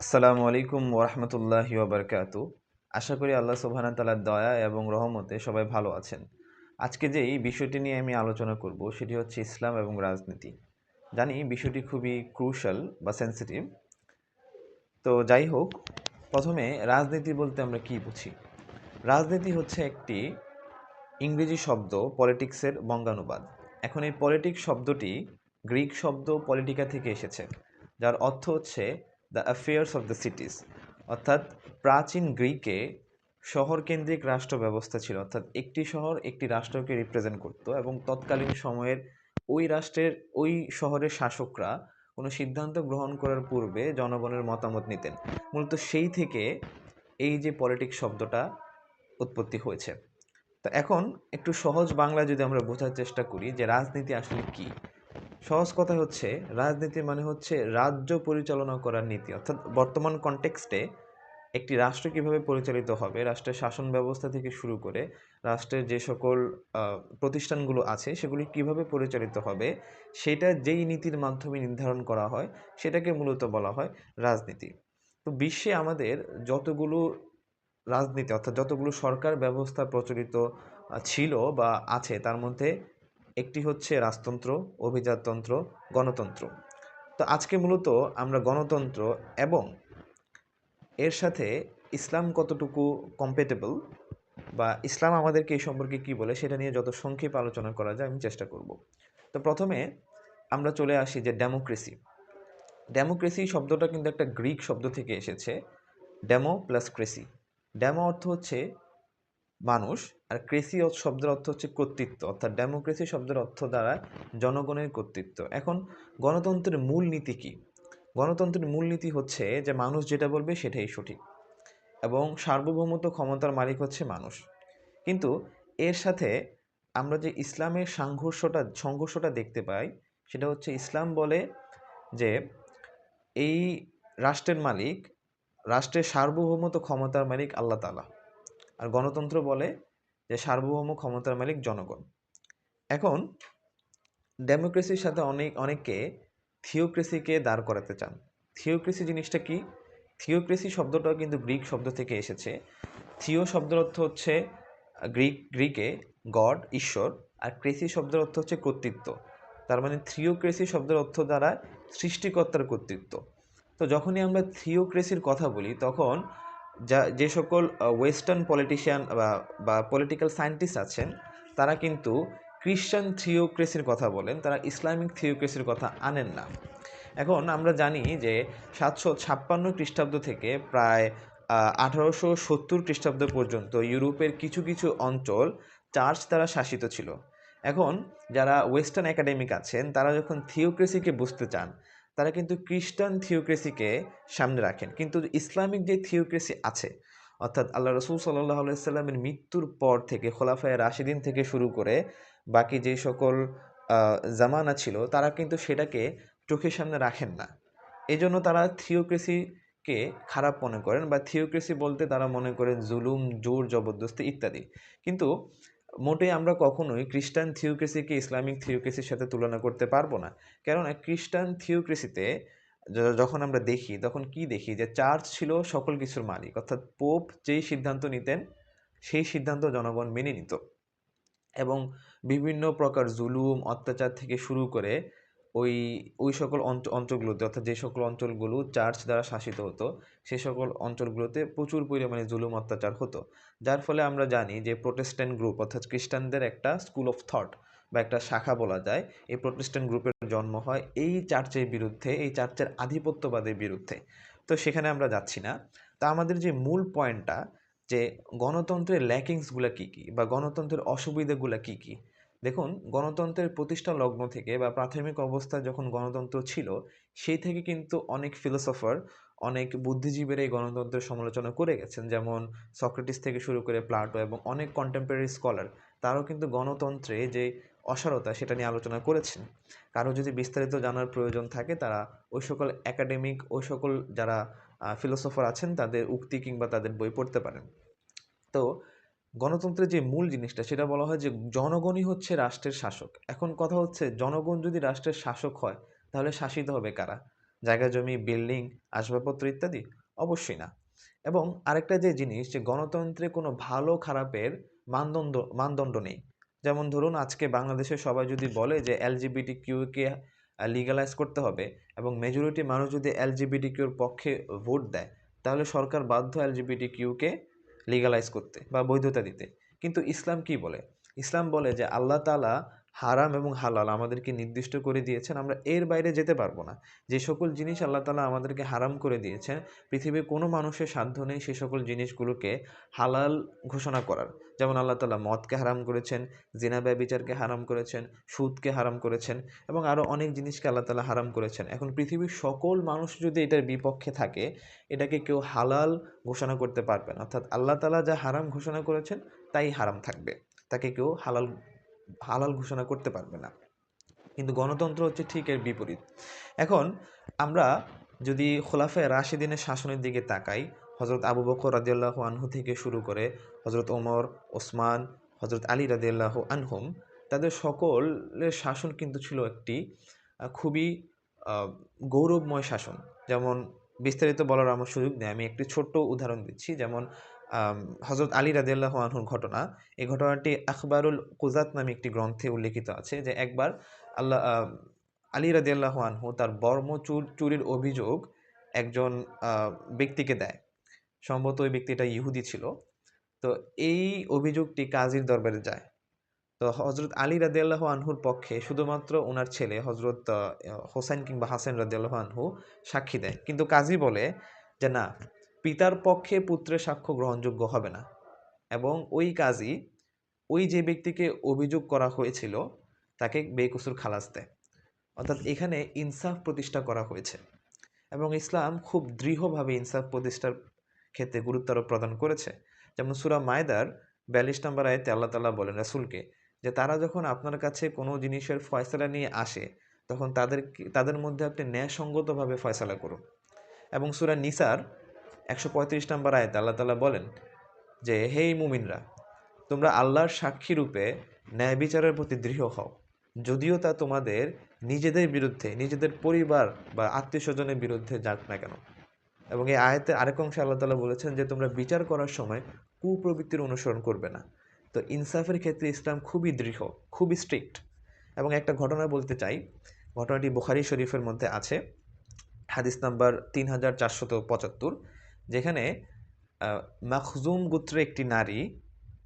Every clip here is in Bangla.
আসসালামু আলাইকুম ওরহমতুল্লাহি ওবরকাতু। আশা করি আল্লাহ সুবহানাহু তাআলার দয়া এবং রহমতে সবাই ভালো আছেন। আজকে যে এই বিষয়টি নিয়ে আমি আলোচনা করব সেটি হচ্ছে ইসলাম এবং রাজনীতি। জানি বিষয়টি খুবই ক্রুশাল বা সেন্সিটিভ। তো যাই হোক, প্রথমে রাজনীতি বলতে আমরা কি বুঝি? রাজনীতি হচ্ছে একটি ইংরেজি শব্দ পলিটিক্সের বঙ্গানুবাদ। এখন এই পলিটিক্স শব্দটি গ্রিক শব্দ পলিটিকা থেকে এসেছে, যার অর্থ হচ্ছে দ্য অ্যাফেয়ার্স অফ দ্য সিটিজ। অর্থাৎ প্রাচীন গ্রিকে শহরকেন্দ্রিক রাষ্ট্র ব্যবস্থা ছিল, অর্থাৎ একটি শহর একটি রাষ্ট্রকে রিপ্রেজেন্ট করত এবং তৎকালীন সময়ের ওই রাষ্ট্রের ওই শহরের শাসকরা কোনো সিদ্ধান্ত গ্রহণ করার পূর্বে জনগণের মতামত নিতেন। মূলত সেই থেকে এই যে পলিটিক্স শব্দটা উৎপত্তি হয়েছে। তো এখন একটু সহজ বাংলায় যদি আমরা বোঝার চেষ্টা করি যে রাজনীতি আসলে কি, সহজ কথা হচ্ছে রাজনীতি মানে হচ্ছে রাজ্য পরিচালনা করার নীতি। অর্থাৎ বর্তমান কনটেক্সটে একটি রাষ্ট্র কিভাবে পরিচালিত হবে, রাষ্ট্রের শাসন ব্যবস্থা থেকে শুরু করে রাষ্ট্রের যে সকল প্রতিষ্ঠানগুলো আছে সেগুলি কিভাবে পরিচালিত হবে, সেটা যেই নীতির মাধ্যমে নির্ধারণ করা হয় সেটাকে মূলত বলা হয় রাজনীতি। তো বিশ্বে আমাদের যতগুলো রাজনীতি অর্থাৎ যতগুলো সরকার ব্যবস্থা প্রচলিত ছিল বা আছে, তার মধ্যে একটি হচ্ছে রাজতন্ত্র, অভিজাততন্ত্র, গণতন্ত্র। তো আজকে মূলত আমরা গণতন্ত্র এবং এর সাথে ইসলাম কতটুকু কম্পেটেবল বা ইসলাম আমাদেরকে এই সম্পর্কে কী বলে সেটা নিয়ে যত সংক্ষেপে আলোচনা করা যায় আমি চেষ্টা করব। তো প্রথমে আমরা চলে আসি যে ডেমোক্রেসি। ডেমোক্রেসি শব্দটা কিন্তু একটা গ্রিক শব্দ থেকে এসেছে, ডেমো প্লাস ক্রেসি। ডেমো অর্থ হচ্ছে মানুষ, আর ক্রেসি শব্দের অর্থ হচ্ছে কর্তৃত্ব, অর্থাৎ ডেমোক্রেসি শব্দের অর্থ দ্বারা জনগণের কর্তৃত্ব। এখন গণতন্ত্রের মূল নীতি কি? গণতন্ত্রের মূল নীতি হচ্ছে যে মানুষ যেটা বলবে সেটাই সঠিক এবং সার্বভৌমত্ব ক্ষমতার মালিক হচ্ছে মানুষ। কিন্তু এর সাথে আমরা যে ইসলামের সংঘর্ষটা দেখতে পাই, সেটা হচ্ছে ইসলাম বলে যে এই রাষ্ট্রের মালিক, রাষ্ট্রের সার্বভৌমত্ব ক্ষমতার মালিক আল্লাহ তাআলা। আর গণতন্ত্র বলে যে সার্বভৌম ক্ষমতার মালিক জনগণ। এখন ডেমোক্রেসির সাথে অনেকে থিওক্রেসিকে দাঁড় করাতে চান। থিওক্রেসি জিনিসটা কি? থিওক্রেসি শব্দটাও কিন্তু গ্রিক শব্দ থেকে এসেছে। থিও শব্দের অর্থ হচ্ছে গ্রিকে গড, ঈশ্বর, আর ক্রেসি শব্দের অর্থ হচ্ছে কর্তৃত্ব। তার মানে থিওক্রেসি শব্দের অর্থ দ্বারা সৃষ্টিকর্তার কর্তৃত্ব। তো যখনই আমরা থিওক্রেসির কথা বলি তখন যে সকল ওয়েস্টার্ন পলিটিশিয়ান বা পলিটিক্যাল সায়েন্টিস্ট আছেন তারা কিন্তু খ্রিশ্চান থিওক্রেসির কথা বলেন, তারা ইসলামিক থিওক্রেসির কথা আনেন না। এখন আমরা জানি যে 756 খ্রিস্টাব্দ থেকে প্রায় 1870 খ্রিস্টাব্দ পর্যন্ত ইউরোপের কিছু কিছু অঞ্চল চার্চ দ্বারা শাসিত ছিল। এখন যারা ওয়েস্টার্ন একাডেমিক আছেন তারা যখন থিওক্রেসিকে বুঝতে চান তারা কিন্তু খ্রিস্টান থিওক্রেসিকে সামনে রাখেন, কিন্তু ইসলামিক যে থিওক্রেসি আছে অর্থাৎ আল্লাহ রসুল সাল্লাহ আলাইসাল্লামের মৃত্যুর পর থেকে খোলাফায়ে রাশিদিন থেকে শুরু করে বাকি যে সকল জামানা ছিল তারা কিন্তু সেটাকে চোখের সামনে রাখেন না। এজন্য তারা থিওক্রেসিকে খারাপ মনে করেন বা থিওক্রেসি বলতে তারা মনে করেন জুলুম, জোর জবরদস্তি ইত্যাদি। কিন্তু মোটেই আমরা কখনোই খ্রিস্টান থিওক্রেসিকে ইসলামিক থিওক্রেসির সাথে তুলনা করতে পারবো না। কেননা খ্রিস্টান থিওক্রেসিতে যখন আমরা দেখি তখন কি দেখি যে চার্চ ছিল সকল কিছুর মালিক, অর্থাৎ পোপ যেই সিদ্ধান্ত নিতেন সেই সিদ্ধান্ত জনগণ মেনে নিত এবং বিভিন্ন প্রকার জুলুম অত্যাচার থেকে শুরু করে ওই ওই সকল অঞ্চলগুলোতে, অর্থাৎ যে সকল অঞ্চলগুলো চার্চ দ্বারা শাসিত হতো সে সকল অঞ্চলগুলোতে প্রচুর পরিমাণে জুলুম অত্যাচার হতো। যার ফলে আমরা জানি যে প্রোটেস্ট্যান্ট গ্রুপ অর্থাৎ খ্রিস্টানদের একটা স্কুল অফ থট বা একটা শাখা বলা যায়, এই প্রোটেস্ট্যান্ট গ্রুপের জন্ম হয় এই চার্চের বিরুদ্ধে, এই চার্চের আধিপত্যবাদের বিরুদ্ধে। তো সেখানে আমরা যাচ্ছি না। তা আমাদের যে মূল পয়েন্টটা যে গণতন্ত্রের ল্যাকিংসগুলো কী কী বা গণতন্ত্রের অসুবিধাগুলো কী কী। দেখুন, গণতন্ত্রের প্রতিষ্ঠা লগ্ন থেকে বা প্রাথমিক অবস্থায় যখন গণতন্ত্র ছিল সেই থেকে কিন্তু অনেক ফিলোসফার, অনেক বুদ্ধিজীবীরা এই গণতন্ত্রের সমালোচনা করে গেছেন, যেমন সক্রেটিস থেকে শুরু করে প্লাটো এবং অনেক কন্টেম্পোরারি স্কলার তারাও কিন্তু গণতন্ত্রে যে অসারতা সেটা নিয়ে আলোচনা করেছেন। কারো যদি বিস্তারিত জানার প্রয়োজন থাকে তারা ওই সকল একাডেমিক, ওই সকল যারা ফিলোসফার আছেন তাদের উক্তি কিংবা তাদের বই পড়তে পারেন। তো গণতন্ত্রের যে মূল জিনিসটা সেটা বলা হয় যে জনগণই হচ্ছে রাষ্ট্রের শাসক। এখন কথা হচ্ছে জনগণ যদি রাষ্ট্রের শাসক হয় তাহলে শাসিত হবে কারা? জায়গা জমি, বিল্ডিং, আসবাবপত্র ইত্যাদি? অবশ্যই না। এবং আরেকটা যে জিনিস, যে গণতন্ত্রে কোনো ভালো খারাপের মানদণ্ড নেই। যেমন ধরুন, আজকে বাংলাদেশে সবাই যদি বলে যে এলজিবিটিকিউ কে লিগ্যালাইজ করতে হবে, এবং মেজরিটি মানুষ যদি এলজিবিটিকিউর পক্ষে ভোট দেয়, তাহলে সরকার বাধ্য এলজিবিটিকিউ কে লিগ্যালাইজ করতে বা বৈধতা দিতে। কিন্তু ইসলাম কি বলে? ইসলাম বলে যে আল্লাহ তাআলা হারাম এবং হালাল আমাদেরকে নির্দিষ্ট করে দিয়েছেন, আমরা এর বাইরে যেতে পারবো না। যে সকল জিনিস আল্লাহ তাআলা আমাদেরকে হারাম করে দিয়েছেন, পৃথিবীর কোনো মানুষের সাধ্য নেই সে সকল জিনিসগুলোকে হালাল ঘোষণা করার। যেমন আল্লাহ তাআলা মদকে হারাম করেছেন, জিনা ব্যভিচারকে হারাম করেছেন, সুদকে হারাম করেছেন, এবং আরও অনেক জিনিসকে আল্লাহ তাআলা হারাম করেছেন। এখন পৃথিবীর সকল মানুষ যদি এটার বিপক্ষে থাকে, এটাকে কেউ হালাল ঘোষণা করতে পারবে না। অর্থাৎ আল্লাহ তাআলা যা হারাম ঘোষণা করেছেন তাই হারাম থাকবে, তাকে কেউ হালাল হালাল ঘোষণা করতে পারবে না। কিন্তু গণতন্ত্র হচ্ছে ঠিক এর বিপরীত। এখন আমরা যদি খোলাফায়ে রাশিদিনের শাসনের দিকে তাকাই, হজরত আবু বকর রাদিয়াল্লাহু আনহু থেকে শুরু করে হজরত ওমর, ওসমান, হজরত আলী রাদিয়াল্লাহু আনহুম, তাদের সকলের শাসন কিন্তু ছিল একটি খুবই আহ, গৌরবময় শাসন। যেমন বিস্তারিত বলার আমার সুযোগ নেই, আমি একটি ছোট্ট উদাহরণ দিচ্ছি। যেমন হজরত আলী রাদিয়াল্লাহু আনহুর ঘটনা। এই ঘটনাটি আখবারুল কুজাত নামে একটি গ্রন্থে উল্লেখিত আছে যে একবার আল্লাহ আলী রাদিয়াল্লাহু আনহু তার বর্ম চুরির অভিযোগ একজন ব্যক্তিকে দেয়। সম্ভবত ওই ব্যক্তিটা ইহুদি ছিল। তো এই অভিযোগটি কাজীর দরবারে যায়। তো হজরত আলী রাদিয়াল্লাহু আনহুর পক্ষে শুধুমাত্র ওনার ছেলে হজরত হোসেন কিংবা হাসান রাদিয়াল্লাহু আনহু সাক্ষী দেয়। কিন্তু কাজী বলে যে না, পিতার পক্ষে পুত্রের সাক্ষ্য গ্রহণযোগ্য হবে না। এবং ওই কাজী ওই যে ব্যক্তিকে অভিযোগ করা হয়েছিল তাকে বেকসুর খালাস দেয়। অর্থাৎ এখানে ইনসাফ প্রতিষ্ঠা করা হয়েছে, এবং ইসলাম খুব দৃঢ়ভাবে ইনসাফ প্রতিষ্ঠার ক্ষেত্রে গুরুত্ব আরোপ প্রদান করেছে। যেমন সূরা মায়দার ৪২ নম্বর আয়াতে আল্লাহ তাআলা বলেন রাসূলকে যে তারা যখন আপনার কাছে কোনো জিনিসের ফয়সালা নিয়ে আসে, তখন তাদের মধ্যে আপনি ন্যায়সঙ্গতভাবে ফয়সালা করুন। এবং সূরা নিসার ১৩৫ নম্বর আয়াতে আল্লাহ তাআলা বলেন যে হে মুমিনরা, তোমরা আল্লাহর সাক্ষী রূপে ন্যায় বিচারের প্রতি দৃঢ় হও, যদিও তা তোমাদের নিজেদের বিরুদ্ধে, নিজেদের পরিবার বা আত্মীয় স্বজনের বিরুদ্ধে যাক না কেন। এবং এই আয়াতে আরেক অংশে আল্লাহ তাআলা বলেছেন যে তোমরা বিচার করার সময় কুপ্রবৃত্তির অনুসরণ করবে না। তো ইনসাফের ক্ষেত্রে ইসলাম খুবই দৃঢ়, খুবই স্ট্রিক্ট। এবং একটা ঘটনা বলতে চাই, ঘটনাটি বুখারী শরীফের মধ্যে আছে, হাদিস নাম্বার 3475, যেখানে মাখজুম গোত্রের একটি নারী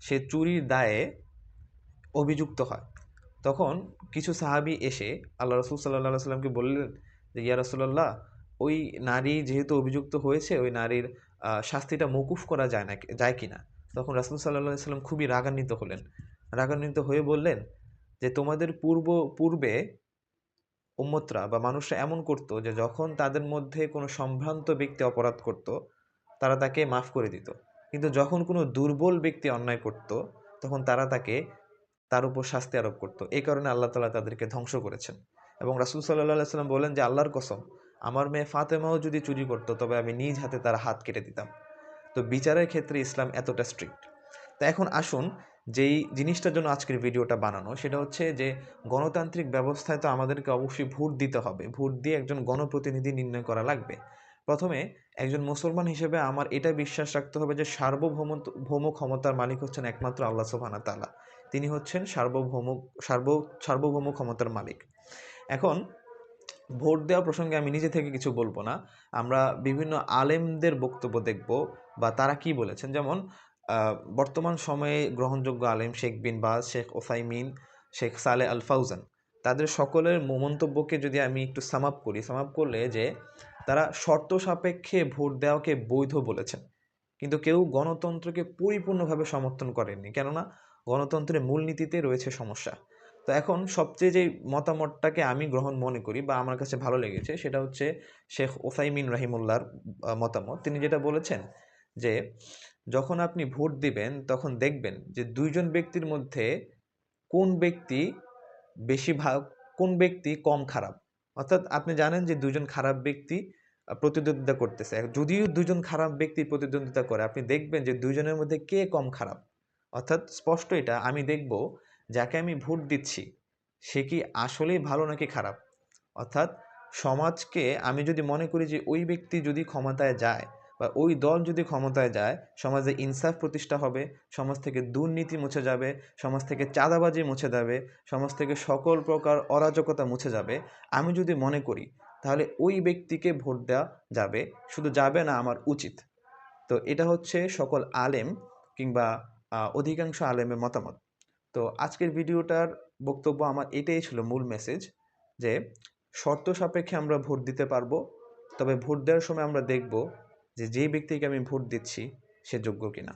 সে চুরির দায়ে অভিযুক্ত হয়। তখন কিছু সাহাবী এসে আল্লাহ রাসূল সাল্লাল্লাহু আলাইহি সাল্লামকে বললেন যে ইয়া রাসূলুল্লাহ, ওই নারী যেহেতু অভিযুক্ত হয়েছে, ওই নারীর শাস্তিটা মওকুফ করা যায় কিনা? তখন রাসূল সাল্লাল্লাহু আলাইহি সাল্লাম খুবই রাগান্বিত হলেন। রাগান্বিত হয়ে বললেন যে তোমাদের পূর্বে উম্মতরা বা মানুষরা এমন করত যে যখন তাদের মধ্যে কোনো সম্ভ্রান্ত ব্যক্তি অপরাধ করত, তারা তাকে মাফ করে দিত। কিন্তু যখন কোনো দুর্বল ব্যক্তি অন্যায় করত, তখন তারা তার উপর শাস্তি আরোপ করত। এই কারণে আল্লাহ তাআলা তাদেরকে ধ্বংস করেছেন। এবং রাসূল সাল্লাল্লাহু আলাইহি সাল্লাম বলেন যে আল্লাহর কসম, আমার মেয়ে ফাতেমাও যদি চুরি করত তবে আমি নিজ হাতে তার হাত কেটে দিতাম। তো বিচারের ক্ষেত্রে ইসলাম এতটা স্ট্রিক্ট। তো এখন আসুন, যেই জিনিসটার জন্য আজকের ভিডিওটা বানানো সেটা হচ্ছে যে গণতান্ত্রিক ব্যবস্থায় তো আমাদেরকে অবশ্যই ভোট দিতে হবে, ভোট দিয়ে একজন গণপ্রতিনিধি নির্ণয় করা লাগবে। প্রথমে একজন মুসলমান হিসেবে আমার এটা বিশ্বাস রাখতে হবে যে ভৌম ক্ষমতার মালিক হচ্ছেন একমাত্র আল্লাহ সুবহানাহু ওয়া তাআলা। তিনি হচ্ছেন সার্বভৌম ক্ষমতার মালিক। এখন ভোট দেওয়া প্রসঙ্গে আমি নিজে থেকে কিছু বলবো না, আমরা বিভিন্ন আলেমদের বক্তব্য দেখব বা তারা কি বলেছেন। যেমন বর্তমান সময়ে গ্রহণযোগ্য আলেম শেখ বিন বাজ, শেখ ওসাইমিন, শেখ সালে আল ফাউজান, তাদের সকলের মন্তব্যকে যদি আমি একটু সাম আপ করলে যে তারা শর্ত সাপেক্ষে ভোট দেওয়াকে বৈধ বলেছেন, কিন্তু কেউ গণতন্ত্রকে পরিপূর্ণভাবে সমর্থন করেননি, কেননা গণতন্ত্রের মূলনীতিতে রয়েছে সমস্যা। তো এখন সবচেয়ে যে মতামতটাকে আমি গ্রহণ মনে করি বা আমার কাছে ভালো লেগেছে সেটা হচ্ছে শেখ ওসাইমিন রাহিমুল্লাহর মতামত। তিনি যেটা বলেছেন যে যখন আপনি ভোট দিবেন তখন দেখবেন যে দুইজন ব্যক্তির মধ্যে কোন ব্যক্তি বেশি ভাগ, কোন ব্যক্তি কম খারাপ। অর্থাৎ আপনি জানেন যে দুইজন খারাপ ব্যক্তি প্রতিদ্বন্দ্বিতা করতেছে, যদিও দুইজন খারাপ ব্যক্তি প্রতিদ্বন্দ্বিতা করে, আপনি দেখবেন যে দুইজনের মধ্যে কে কম খারাপ। অর্থাৎ স্পষ্ট এটা আমি দেখব যাকে আমি ভোট দিচ্ছি সে কি আসলেই ভালো নাকি খারাপ। অর্থাৎ সমাজকে আমি যদি মনে করি যে ওই ব্যক্তি যদি ক্ষমতায় যায় বা ওই দল যদি ক্ষমতায় যায়, সমাজে ইনসাফ প্রতিষ্ঠা হবে, সমাজ থেকে দুর্নীতি মুছে যাবে, সমাজ থেকে চাঁদাবাজি মুছে যাবে, সমাজ থেকে সকল প্রকার অরাজকতা মুছে যাবে, আমি যদি মনে করি, তাহলে ওই ব্যক্তিকে ভোট দেওয়া যাবে। শুধু যাবে না, আমার উচিত। তো এটা হচ্ছে সকল আলেম কিংবা অধিকাংশ আলেমের মতামত। তো আজকের ভিডিওটার বক্তব্য আমার এটাই ছিল, মূল মেসেজ, যে শর্ত সাপেক্ষে আমরা ভোট দিতে পারবো, তবে ভোট দেওয়ার সময় আমরা দেখব যে যেই ব্যক্তিকে আমি ভোট দিচ্ছি সে যোগ্য কিনা।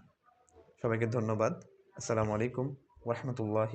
সবাইকে ধন্যবাদ। আসসালামু আলাইকুম ওয়া রাহমাতুল্লাহি